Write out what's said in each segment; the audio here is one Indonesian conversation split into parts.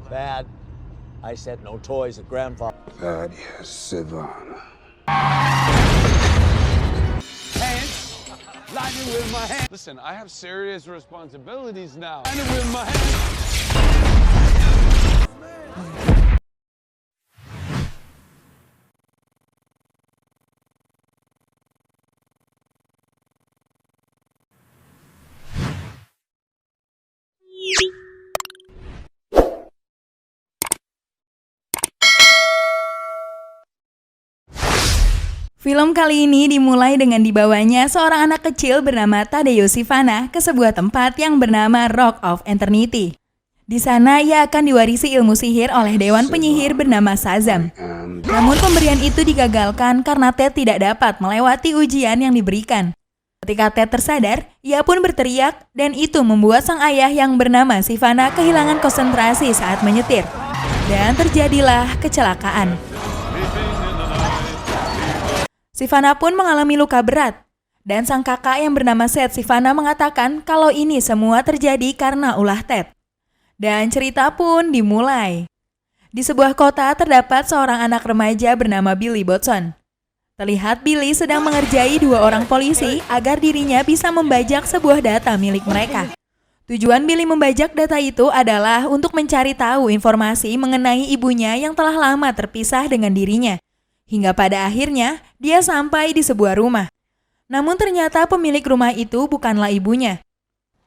Bad. I said no toys at grandfather. Bad, yes, Savannah. Hands. Lightning with my hands. Listen, I have serious responsibilities now. Lightning with my hands. Film kali ini dimulai dengan dibawanya seorang anak kecil bernama Tadeo Sivana ke sebuah tempat yang bernama Rock of Eternity. Di sana ia akan diwarisi ilmu sihir oleh dewan penyihir bernama Shazam. Namun pemberian itu digagalkan karena Ted tidak dapat melewati ujian yang diberikan. Ketika Ted tersadar, ia pun berteriak dan itu membuat sang ayah yang bernama Sivana kehilangan konsentrasi saat menyetir. Dan terjadilah kecelakaan. Sivana pun mengalami luka berat, dan sang kakak yang bernama Seth Sivana mengatakan kalau ini semua terjadi karena ulah Ted. Dan cerita pun dimulai. Di sebuah kota terdapat seorang anak remaja bernama Billy Batson. Terlihat Billy sedang mengerjai dua orang polisi agar dirinya bisa membajak sebuah data milik mereka. Tujuan Billy membajak data itu adalah untuk mencari tahu informasi mengenai ibunya yang telah lama terpisah dengan dirinya. Hingga pada akhirnya, dia sampai di sebuah rumah. Namun ternyata pemilik rumah itu bukanlah ibunya.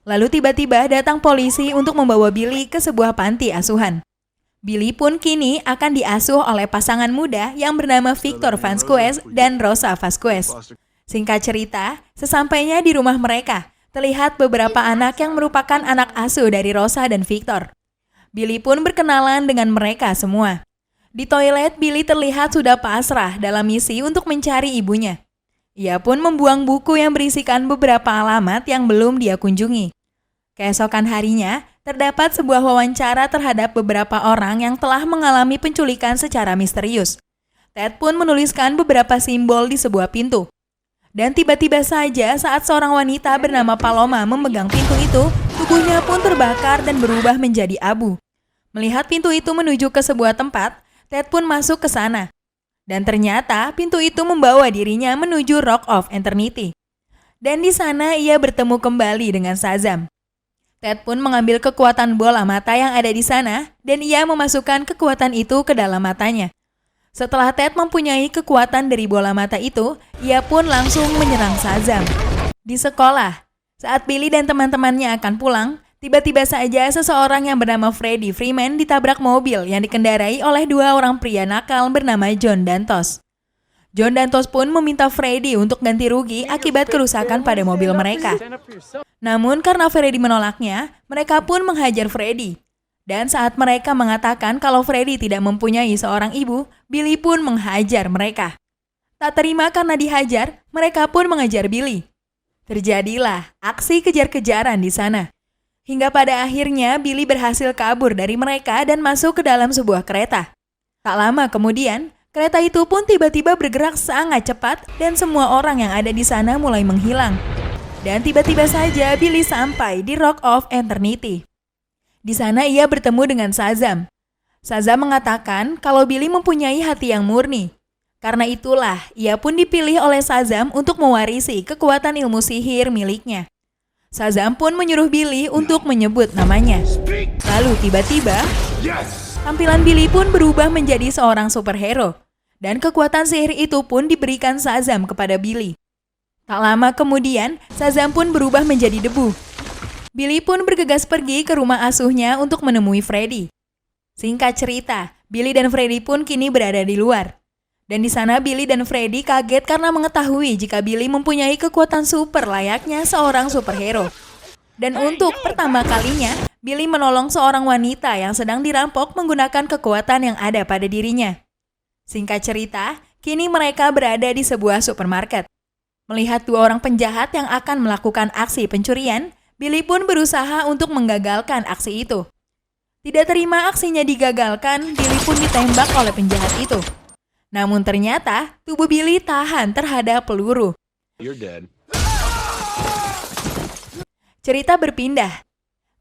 Lalu tiba-tiba datang polisi untuk membawa Billy ke sebuah panti asuhan. Billy pun kini akan diasuh oleh pasangan muda yang bernama Victor Vasquez dan Rosa Vasquez. Singkat cerita, sesampainya di rumah mereka, terlihat beberapa anak yang merupakan anak asuh dari Rosa dan Victor. Billy pun berkenalan dengan mereka semua. Di toilet, Billy terlihat sudah pasrah dalam misi untuk mencari ibunya. Ia pun membuang buku yang berisikan beberapa alamat yang belum dia kunjungi. Keesokan harinya, terdapat sebuah wawancara terhadap beberapa orang yang telah mengalami penculikan secara misterius. Ted pun menuliskan beberapa simbol di sebuah pintu. Dan tiba-tiba saja saat seorang wanita bernama Paloma memegang pintu itu, tubuhnya pun terbakar dan berubah menjadi abu. Melihat pintu itu menuju ke sebuah tempat, Ted pun masuk ke sana. Dan ternyata pintu itu membawa dirinya menuju Rock of Eternity. Dan di sana ia bertemu kembali dengan Shazam. Ted pun mengambil kekuatan bola mata yang ada di sana dan ia memasukkan kekuatan itu ke dalam matanya. Setelah Ted mempunyai kekuatan dari bola mata itu, ia pun langsung menyerang Shazam. Di sekolah, saat Billy dan teman-temannya akan pulang, tiba-tiba saja seseorang yang bernama Freddie Freeman ditabrak mobil yang dikendarai oleh dua orang pria nakal bernama John Dantos. John Dantos pun meminta Freddie untuk ganti rugi akibat kerusakan pada mobil mereka. Namun karena Freddie menolaknya, mereka pun menghajar Freddie. Dan saat mereka mengatakan kalau Freddie tidak mempunyai seorang ibu, Billy pun menghajar mereka. Tak terima karena dihajar, mereka pun mengejar Billy. Terjadilah aksi kejar-kejaran di sana. Hingga pada akhirnya Billy berhasil kabur dari mereka dan masuk ke dalam sebuah kereta. Tak lama kemudian, kereta itu pun tiba-tiba bergerak sangat cepat dan semua orang yang ada di sana mulai menghilang. Dan tiba-tiba saja Billy sampai di Rock of Eternity. Di sana ia bertemu dengan Shazam. Shazam mengatakan kalau Billy mempunyai hati yang murni. Karena itulah ia pun dipilih oleh Shazam untuk mewarisi kekuatan ilmu sihir miliknya. Shazam pun menyuruh Billy untuk menyebut namanya. Lalu tiba-tiba, tampilan Billy pun berubah menjadi seorang superhero. Dan kekuatan sihir itu pun diberikan Shazam kepada Billy. Tak lama kemudian, Shazam pun berubah menjadi debu. Billy pun bergegas pergi ke rumah asuhnya untuk menemui Freddie. Singkat cerita, Billy dan Freddie pun kini berada di luar. Dan di sana Billy dan Freddie kaget karena mengetahui jika Billy mempunyai kekuatan super layaknya seorang superhero. Dan untuk pertama kalinya, Billy menolong seorang wanita yang sedang dirampok menggunakan kekuatan yang ada pada dirinya. Singkat cerita, kini mereka berada di sebuah supermarket. Melihat dua orang penjahat yang akan melakukan aksi pencurian, Billy pun berusaha untuk menggagalkan aksi itu. Tidak terima aksinya digagalkan, Billy pun ditembak oleh penjahat itu. Namun ternyata tubuh Billy tahan terhadap peluru. You're dead. Cerita berpindah.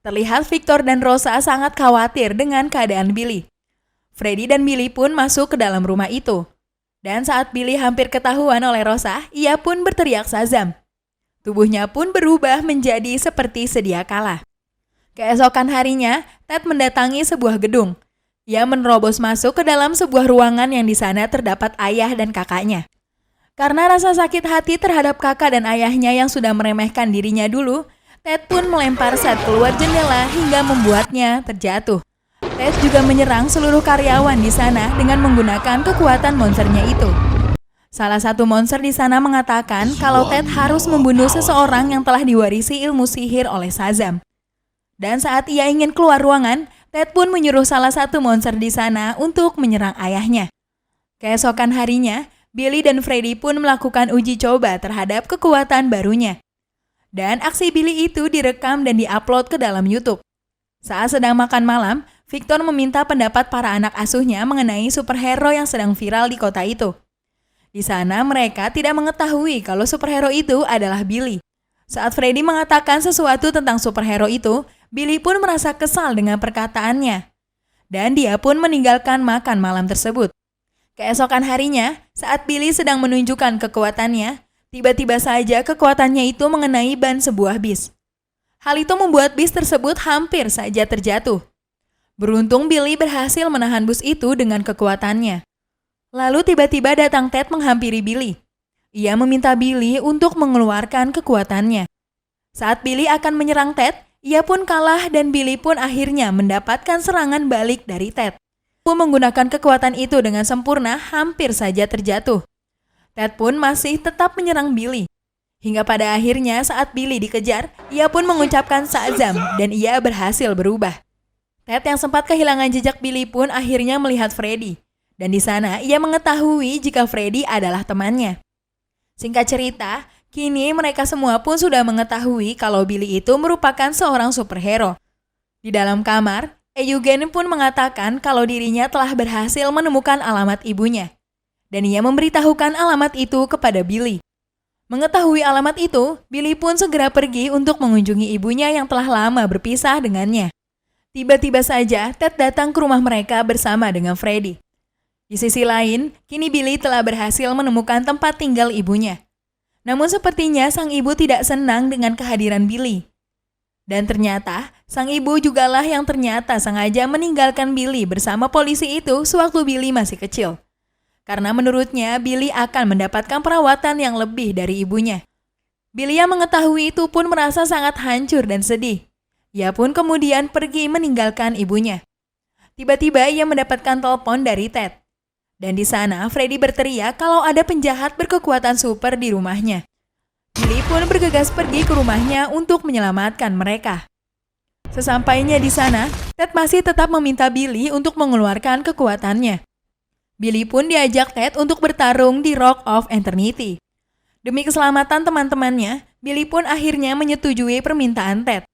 Terlihat Victor dan Rosa sangat khawatir dengan keadaan Billy. Freddy dan Billy pun masuk ke dalam rumah itu. Dan saat Billy hampir ketahuan oleh Rosa, ia pun berteriak Shazam. Tubuhnya pun berubah menjadi seperti sedia kala. Keesokan harinya, Ted mendatangi sebuah gedung. Ia menerobos masuk ke dalam sebuah ruangan yang di sana terdapat ayah dan kakaknya. Karena rasa sakit hati terhadap kakak dan ayahnya yang sudah meremehkan dirinya dulu, Ted pun melempar Seth keluar jendela hingga membuatnya terjatuh. Ted juga menyerang seluruh karyawan di sana dengan menggunakan kekuatan monsternya itu. Salah satu monster di sana mengatakan kalau Ted harus membunuh seseorang yang telah diwarisi ilmu sihir oleh Shazam. Dan saat ia ingin keluar ruangan, Ted pun menyuruh salah satu monster di sana untuk menyerang ayahnya. Keesokan harinya, Billy dan Freddy pun melakukan uji coba terhadap kekuatan barunya. Dan aksi Billy itu direkam dan diupload ke dalam YouTube. Saat sedang makan malam, Victor meminta pendapat para anak asuhnya mengenai superhero yang sedang viral di kota itu. Di sana mereka tidak mengetahui kalau superhero itu adalah Billy. Saat Freddy mengatakan sesuatu tentang superhero itu, Billy pun merasa kesal dengan perkataannya. Dan dia pun meninggalkan makan malam tersebut. Keesokan harinya, saat Billy sedang menunjukkan kekuatannya, tiba-tiba saja kekuatannya itu mengenai ban sebuah bis. Hal itu membuat bis tersebut hampir saja terjatuh. Beruntung Billy berhasil menahan bus itu dengan kekuatannya. Lalu tiba-tiba datang Ted menghampiri Billy. Ia meminta Billy untuk mengeluarkan kekuatannya. Saat Billy akan menyerang Ted, ia pun kalah dan Billy pun akhirnya mendapatkan serangan balik dari Ted. Dia menggunakan kekuatan itu dengan sempurna hampir saja terjatuh. Ted pun masih tetap menyerang Billy. Hingga pada akhirnya saat Billy dikejar, ia pun mengucapkan Shazam dan ia berhasil berubah. Ted yang sempat kehilangan jejak Billy pun akhirnya melihat Freddy. Dan di sana ia mengetahui jika Freddy adalah temannya. Singkat cerita, kini mereka semua pun sudah mengetahui kalau Billy itu merupakan seorang superhero. Di dalam kamar, Eugene pun mengatakan kalau dirinya telah berhasil menemukan alamat ibunya. Dan ia memberitahukan alamat itu kepada Billy. Mengetahui alamat itu, Billy pun segera pergi untuk mengunjungi ibunya yang telah lama berpisah dengannya. Tiba-tiba saja Ted datang ke rumah mereka bersama dengan Freddy. Di sisi lain, kini Billy telah berhasil menemukan tempat tinggal ibunya. Namun sepertinya sang ibu tidak senang dengan kehadiran Billy. Dan ternyata, sang ibu jugalah yang ternyata sengaja meninggalkan Billy bersama polisi itu sewaktu Billy masih kecil. Karena menurutnya Billy akan mendapatkan perawatan yang lebih dari ibunya. Billy yang mengetahui itu pun merasa sangat hancur dan sedih. Ia pun kemudian pergi meninggalkan ibunya. Tiba-tiba ia mendapatkan telepon dari Ted. Dan di sana Freddy berteriak kalau ada penjahat berkekuatan super di rumahnya. Billy pun bergegas pergi ke rumahnya untuk menyelamatkan mereka. Sesampainya di sana, Ted masih tetap meminta Billy untuk mengeluarkan kekuatannya. Billy pun diajak Ted untuk bertarung di Rock of Eternity. Demi keselamatan teman-temannya, Billy pun akhirnya menyetujui permintaan Ted.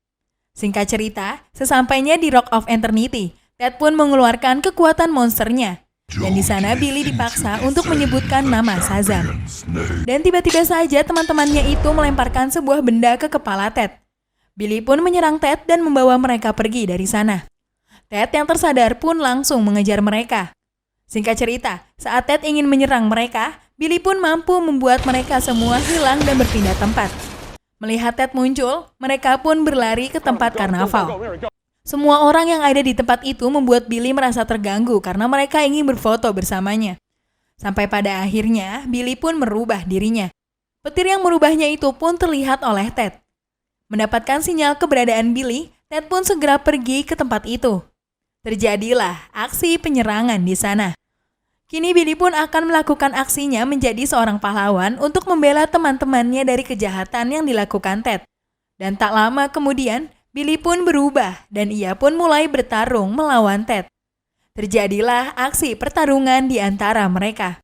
Singkat cerita, sesampainya di Rock of Eternity, Ted pun mengeluarkan kekuatan monsternya. Dan di sana Billy dipaksa untuk menyebutkan nama Shazam. Dan tiba-tiba saja teman-temannya itu melemparkan sebuah benda ke kepala Ted. Billy pun menyerang Ted dan membawa mereka pergi dari sana. Ted yang tersadar pun langsung mengejar mereka. Singkat cerita, saat Ted ingin menyerang mereka, Billy pun mampu membuat mereka semua hilang dan berpindah tempat. Melihat Ted muncul, mereka pun berlari ke tempat karnaval. Semua orang yang ada di tempat itu membuat Billy merasa terganggu karena mereka ingin berfoto bersamanya. Sampai pada akhirnya, Billy pun merubah dirinya. Petir yang merubahnya itu pun terlihat oleh Ted. Mendapatkan sinyal keberadaan Billy, Ted pun segera pergi ke tempat itu. Terjadilah aksi penyerangan di sana. Kini Billy pun akan melakukan aksinya menjadi seorang pahlawan untuk membela teman-temannya dari kejahatan yang dilakukan Ted. Dan tak lama kemudian, Billy pun berubah dan ia pun mulai bertarung melawan Ted. Terjadilah aksi pertarungan di antara mereka.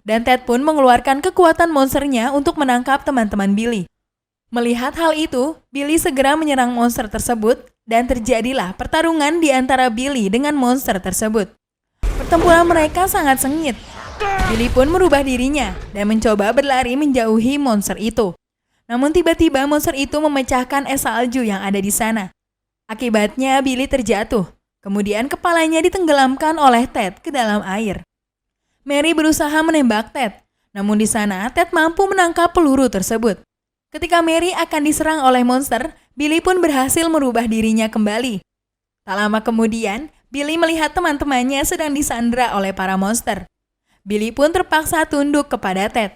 Dan Ted pun mengeluarkan kekuatan monsternya untuk menangkap teman-teman Billy. Melihat hal itu, Billy segera menyerang monster tersebut dan terjadilah pertarungan di antara Billy dengan monster tersebut. Pertempuran mereka sangat sengit. Billy pun merubah dirinya dan mencoba berlari menjauhi monster itu. Namun tiba-tiba monster itu memecahkan es salju yang ada di sana. Akibatnya Billy terjatuh, kemudian kepalanya ditenggelamkan oleh Ted ke dalam air. Mary berusaha menembak Ted, namun di sana Ted mampu menangkap peluru tersebut. Ketika Mary akan diserang oleh monster, Billy pun berhasil merubah dirinya kembali. Tak lama kemudian, Billy melihat teman-temannya sedang disandra oleh para monster. Billy pun terpaksa tunduk kepada Ted.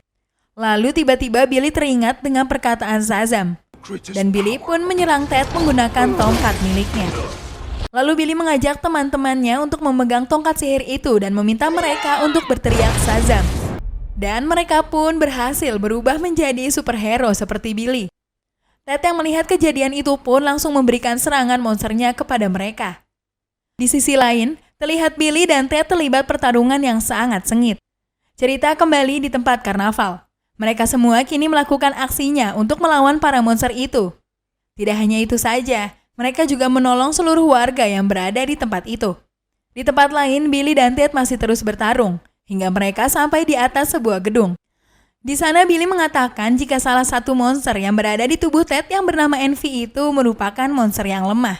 Lalu tiba-tiba Billy teringat dengan perkataan Shazam. Dan Billy pun menyerang Ted menggunakan tongkat miliknya. Lalu Billy mengajak teman-temannya untuk memegang tongkat sihir itu dan meminta mereka untuk berteriak Shazam. Dan mereka pun berhasil berubah menjadi superhero seperti Billy. Ted yang melihat kejadian itu pun langsung memberikan serangan monsternya kepada mereka. Di sisi lain, terlihat Billy dan Ted terlibat pertarungan yang sangat sengit. Cerita kembali di tempat karnaval. Mereka semua kini melakukan aksinya untuk melawan para monster itu. Tidak hanya itu saja, mereka juga menolong seluruh warga yang berada di tempat itu. Di tempat lain, Billy dan Ted masih terus bertarung, hingga mereka sampai di atas sebuah gedung. Di sana Billy mengatakan jika salah satu monster yang berada di tubuh Ted yang bernama Envy itu merupakan monster yang lemah.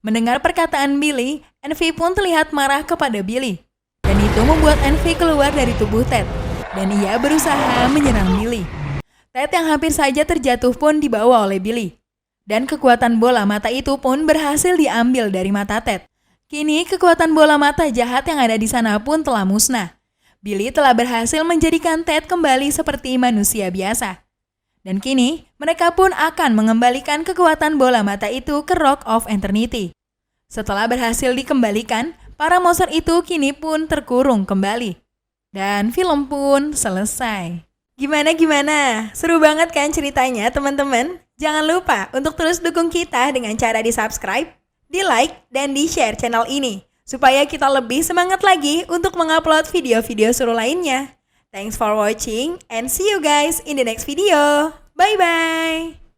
Mendengar perkataan Billy, Envy pun terlihat marah kepada Billy. Dan itu membuat Envy keluar dari tubuh Ted. Dan ia berusaha menyerang Billy. Ted yang hampir saja terjatuh pun dibawa oleh Billy. Dan kekuatan bola mata itu pun berhasil diambil dari mata Ted. Kini kekuatan bola mata jahat yang ada di sana pun telah musnah. Billy telah berhasil menjadikan Ted kembali seperti manusia biasa. Dan kini mereka pun akan mengembalikan kekuatan bola mata itu ke Rock of Eternity. Setelah berhasil dikembalikan, para monster itu kini pun terkurung kembali. Dan film pun selesai. Gimana? Seru banget kan ceritanya teman-teman? Jangan lupa untuk terus dukung kita dengan cara di-subscribe, di-like, dan di-share channel ini. Supaya kita lebih semangat lagi untuk mengupload video-video seru lainnya. Thanks for watching and see you guys in the next video. Bye-bye!